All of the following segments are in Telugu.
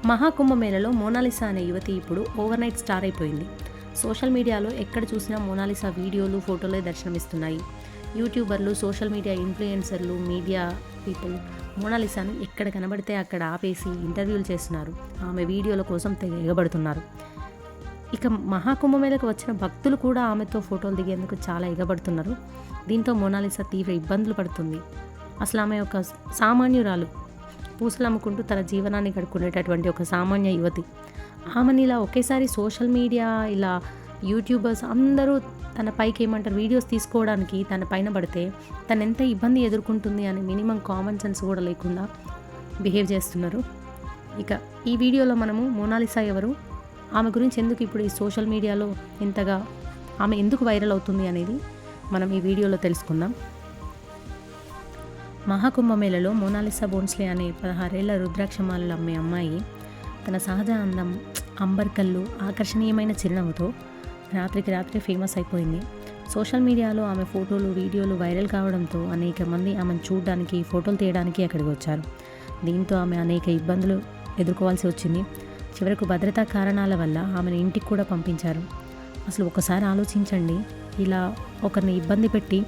మహాకుంభమేళలో మోనాలిసా అనే యువతి ఇప్పుడు ఓవర్ నైట్ స్టార్ అయిపోయింది. సోషల్ మీడియాలో ఎక్కడ చూసినా మోనాలిసా వీడియోలు, ఫోటోలే దర్శనమిస్తున్నాయి. యూట్యూబర్లు, సోషల్ మీడియా ఇన్ఫ్లుయెన్సర్లు, మీడియా పీపుల్ మోనాలిసాను ఎక్కడ కనబడితే అక్కడ ఆపేసి ఇంటర్వ్యూలు చేస్తున్నారు. ఆమె వీడియోల కోసం తెగ ఎగబడుతున్నారు. ఇక మహాకుంభమేళకు వచ్చిన భక్తులు కూడా ఆమెతో ఫోటోలు దిగేందుకు చాలా ఎగబడుతున్నారు. దీంతో మోనాలిసా తీవ్ర ఇబ్బందులు పడుతుంది. అసలు ఆమె ఒక సామాన్యురాలు, పూసలు అమ్ముకుంటూ తన జీవనాన్ని గడుపుకునేటటువంటి ఒక సామాన్య యువతి. ఆమెని ఇలా ఒకేసారి సోషల్ మీడియా, ఇలా యూట్యూబర్స్ అందరూ తన పైకి ఏమంటారు వీడియోస్ తీసుకోవడానికి తన పైన పడితే తను ఎంత ఇబ్బంది ఎదుర్కొంటుంది అనే మినిమం కామన్ సెన్స్ కూడా లేకుండా బిహేవ్ చేస్తున్నారు. ఇక ఈ వీడియోలో మనము మోనాలిసా ఎవరు, ఆమె గురించి ఎందుకు ఇప్పుడు ఈ సోషల్ మీడియాలో ఇంతగా ఆమె ఎందుకు వైరల్ అవుతుంది అనేది మనం ఈ వీడియోలో తెలుసుకుందాం. మహాకుంభమేళలో మోనాలిసా బోన్స్లే అనే 16 ఏళ్ల రుద్రాక్షమాలలు అమ్మే అమ్మాయి తన సహజ అందం, అంబర్ కళ్ళు, ఆకర్షణీయమైన చిరునవ్వుతో రాత్రికి రాత్రే ఫేమస్ అయిపోయింది. సోషల్ మీడియాలో ఆమె ఫోటోలు, వీడియోలు వైరల్ కావడంతో అనేక మంది ఆమెను చూడడానికి, ఫోటోలు తీయడానికి అక్కడికి వచ్చారు. దీంతో ఆమె అనేక ఇబ్బందులు ఎదుర్కోవాల్సి వచ్చింది. చివరకు భద్రతా కారణాల వల్ల ఆమెను ఇంటికి కూడా పంపించారు. అసలు ఒకసారి ఆలోచించండి, ఇలా ఒకరిని ఇబ్బంది పెట్టి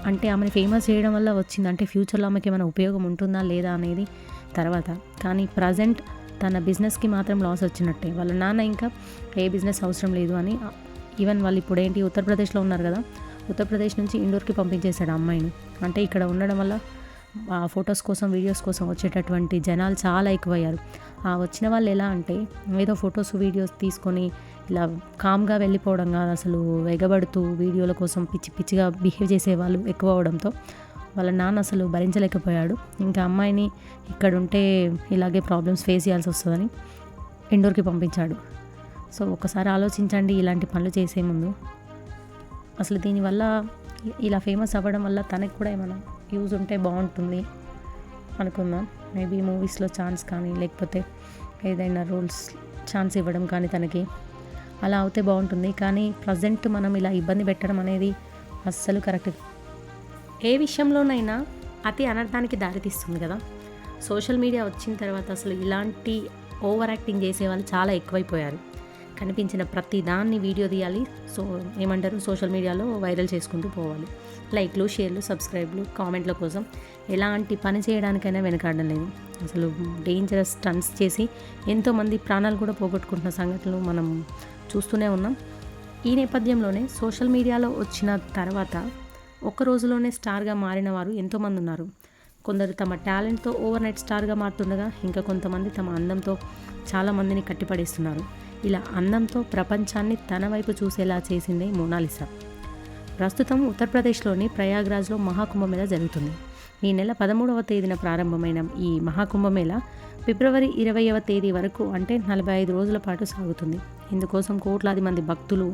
అంటే ఆమెను ఫేమస్ చేయడం వల్ల వచ్చింది అంటే ఫ్యూచర్లో ఆమెకి ఏమైనా ఉపయోగం ఉంటుందా లేదా అనేది తర్వాత. కానీ ప్రజెంట్ తన బిజినెస్కి మాత్రం లాస్ వచ్చినట్టే. వాళ్ళ నాన్న ఇంకా ఏ బిజినెస్ అవసరం లేదు అని, ఈవెన్ వాళ్ళు ఇప్పుడు ఏంటి ఉత్తరప్రదేశ్లో ఉన్నారు కదా, ఉత్తరప్రదేశ్ నుంచి ఇండోర్కి పంపించేశాడు అమ్మాయిని. అంటే ఇక్కడ ఉండడం వల్ల ఫొటోస్ కోసం, వీడియోస్ కోసం వచ్చేటటువంటి జనాలు చాలా ఎక్కువయ్యారు. వచ్చిన వాళ్ళు ఎలా అంటే ఏదో ఫొటోస్, వీడియోస్ తీసుకొని ఇలా కామ్గా వెళ్ళిపోవడం కాదు, అసలు ఎగబడుతూ వీడియోల కోసం పిచ్చి పిచ్చిగా బిహేవ్ చేసేవాళ్ళు ఎక్కువ అవడంతో వాళ్ళ నాన్న అసలు భరించలేకపోయాడు. ఇంకా అమ్మాయిని ఇక్కడ ఉంటే ఇలాగే ప్రాబ్లమ్స్ ఫేస్ చేయాల్సి వస్తుందని ఇండోర్కి పంపించాడు. సో ఒకసారి ఆలోచించండి ఇలాంటి పనులు చేసే ముందు. అసలు దీనివల్ల ఇలా ఫేమస్ అవ్వడం వల్ల తనకు కూడా ఏమైనా యూజ్ ఉంటే బాగుంటుంది అనుకుందాం. మేబీ మూవీస్లో ఛాన్స్ కానీ, లేకపోతే ఏదైనా రోల్స్ ఛాన్స్ ఇవ్వడం కానీ తనకి అలా అవుతే బాగుంటుంది. కానీ ప్రజెంట్ మనం ఇలా ఇబ్బంది పెట్టడం అనేది అస్సలు కరెక్ట్. ఏ విషయంలోనైనా అతి అనర్థానికి దారితీస్తుంది కదా. సోషల్ మీడియా వచ్చిన తర్వాత అసలు ఇలాంటి ఓవర్ యాక్టింగ్ చేసే వాళ్ళు చాలా ఎక్కువైపోయారు. కనిపించిన ప్రతి దాన్ని వీడియో తీయాలి, సోషల్ మీడియాలో వైరల్ చేసుకుంటూ పోవాలి. లైక్లు, షేర్లు, సబ్స్క్రైబ్లు, కామెంట్ల కోసం ఎలాంటి పని చేయడానికైనా వెనకాడడం లేదు. అసలు డేంజరస్ స్టంట్స్ చేసి ఎంతోమంది ప్రాణాలు కూడా పోగొట్టుకుంటున్న సంఘటనలు మనం చూస్తూనే ఉన్నాం. ఈ నేపథ్యంలోనే సోషల్ మీడియాలో వచ్చిన తర్వాత ఒక్క రోజులోనే స్టార్గా మారిన వారు ఎంతోమంది ఉన్నారు. కొందరు తమ టాలెంట్తో ఓవర్ నైట్ స్టార్గా మారుతుండగా, ఇంకా కొంతమంది తమ అందంతో చాలామందిని కట్టిపడేస్తున్నారు. ఇలా అందంతో ప్రపంచాన్ని తన వైపు చూసేలా చేసిందే మోనాలిసా. ప్రస్తుతం ఉత్తరప్రదేశ్లోని ప్రయాగ్రాజ్లో మహాకుంభమేళ జరుగుతుంది. ఈ నెల 13వ తేదీన ప్రారంభమైన ఈ మహాకుంభమేళ ఫిబ్రవరి 20వ తేదీ వరకు అంటే 45 రోజుల పాటు సాగుతుంది. ఇందుకోసం కోట్లాది మంది భక్తులు,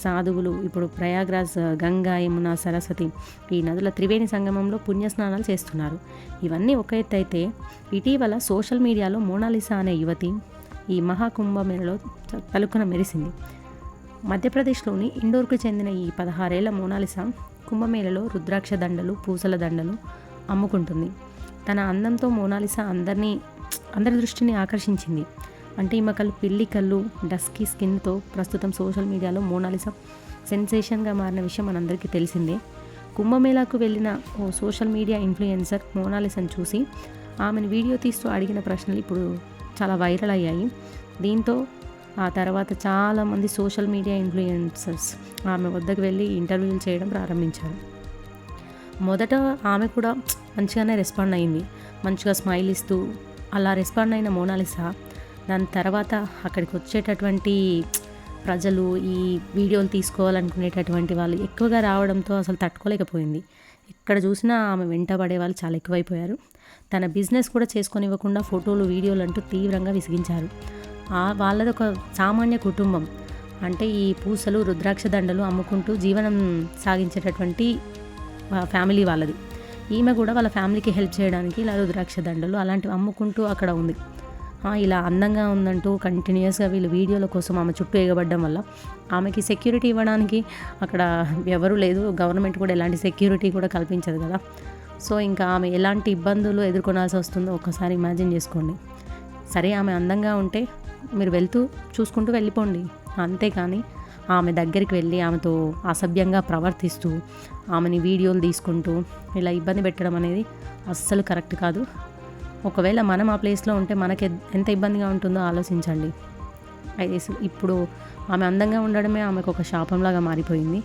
సాధువులు ఇప్పుడు ప్రయాగ్రాజ్ గంగా, యమున, సరస్వతి ఈ నదుల త్రివేణి సంగమంలో పుణ్యస్నానాలు చేస్తున్నారు. ఇవన్నీ ఒక ఎత్తు అయితే, ఇటీవల సోషల్ మీడియాలో మోనాలిసా అనే యువతి ఈ మహాకుంభమేళలో తలుకున మెరిసింది. మధ్యప్రదేశ్లోని ఇండోర్కు చెందిన ఈ 16 ఏళ్ల మోనాలిసా కుంభమేళలో రుద్రాక్ష దండలు, పూసల దండలు అమ్ముకుంటుంది. తన అందంతో మోనాలిసా అందరి దృష్టిని ఆకర్షించింది. అంటే ఈమె కళ్ళు పిల్లి కళ్ళు, డస్కీ స్కిన్తో ప్రస్తుతం సోషల్ మీడియాలో మోనాలిసా సెన్సేషన్గా మారిన విషయం మనందరికీ తెలిసిందే. కుంభమేళాకు వెళ్ళిన ఓ సోషల్ మీడియా ఇన్ఫ్లుయెన్సర్ మోనాలిసాను చూసి ఆమెను వీడియో తీస్తూ అడిగిన ప్రశ్నలు ఇప్పుడు చాలా వైరల్ అయ్యాయి. దీంతో ఆ తర్వాత చాలామంది సోషల్ మీడియా ఇన్ఫ్లుయెన్సర్స్ ఆమె వద్దకు వెళ్ళి ఇంటర్వ్యూలు చేయడం ప్రారంభించారు. మొదట ఆమె కూడా మంచిగానే రెస్పాండ్ అయింది, మంచిగా స్మైల్ ఇస్తూ అలా రెస్పాండ్ అయిన మోనాలిసా దాని తర్వాత అక్కడికి వచ్చేటటువంటి ప్రజలు, ఈ వీడియోలు తీసుకోవాలనుకునేటటువంటి వాళ్ళు ఎక్కువగా రావడంతో అసలు తట్టుకోలేకపోయింది. ఎక్కడ చూసినా ఆమె వెంటబడే వాళ్ళు చాలా ఎక్కువైపోయారు. తన బిజినెస్ కూడా చేసుకొనివ్వకుండా ఫోటోలు, వీడియోలు అంటూ తీవ్రంగా విసిగించారు. వాళ్ళది ఒక సామాన్య కుటుంబం. అంటే ఈ పూసలు, రుద్రాక్ష దండలు అమ్ముకుంటూ జీవనం సాగించేటటువంటి ఫ్యామిలీ వాళ్ళది. ఈమె కూడా వాళ్ళ ఫ్యామిలీకి హెల్ప్ చేయడానికి ఇలా రుద్రాక్ష దండలు అలాంటివి అమ్ముకుంటూ అక్కడ ఉంది. ఇలా అందంగా ఉందంటూ కంటిన్యూస్గా వీళ్ళు వీడియోల కోసం ఆమె చుట్టూ ఎగబడ్డం వల్ల ఆమెకి సెక్యూరిటీ ఇవ్వడానికి అక్కడ ఎవరు లేదు. గవర్నమెంట్ కూడా ఎలాంటి సెక్యూరిటీ కూడా కల్పించదు కదా. సో ఇంకా ఆమె ఎలాంటి ఇబ్బందులు ఎదుర్కొనాల్సి వస్తుందో ఒక్కసారి ఇమాజిన్ చేసుకోండి. సరే ఆమె అందంగా ఉంటే మీరు వెళ్తూ చూసుకుంటూ వెళ్ళిపోండి, అంతేకాని ఆమె దగ్గరికి వెళ్ళి ఆమెతో అసభ్యంగా ప్రవర్తిస్తూ ఆమెని వీడియోలు తీసుకుంటూ ఇలా ఇబ్బంది పెట్టడం అనేది అస్సలు కరెక్ట్ కాదు. ఒకవేళ మనం ఆ ప్లేస్లో ఉంటే మనకి ఎంత ఇబ్బందిగా ఉంటుందో ఆలోచించండి. అయితే ఇప్పుడు ఆమె అందంగా ఉండడమే ఆమెకు ఒక శాపంలాగా మారిపోయింది.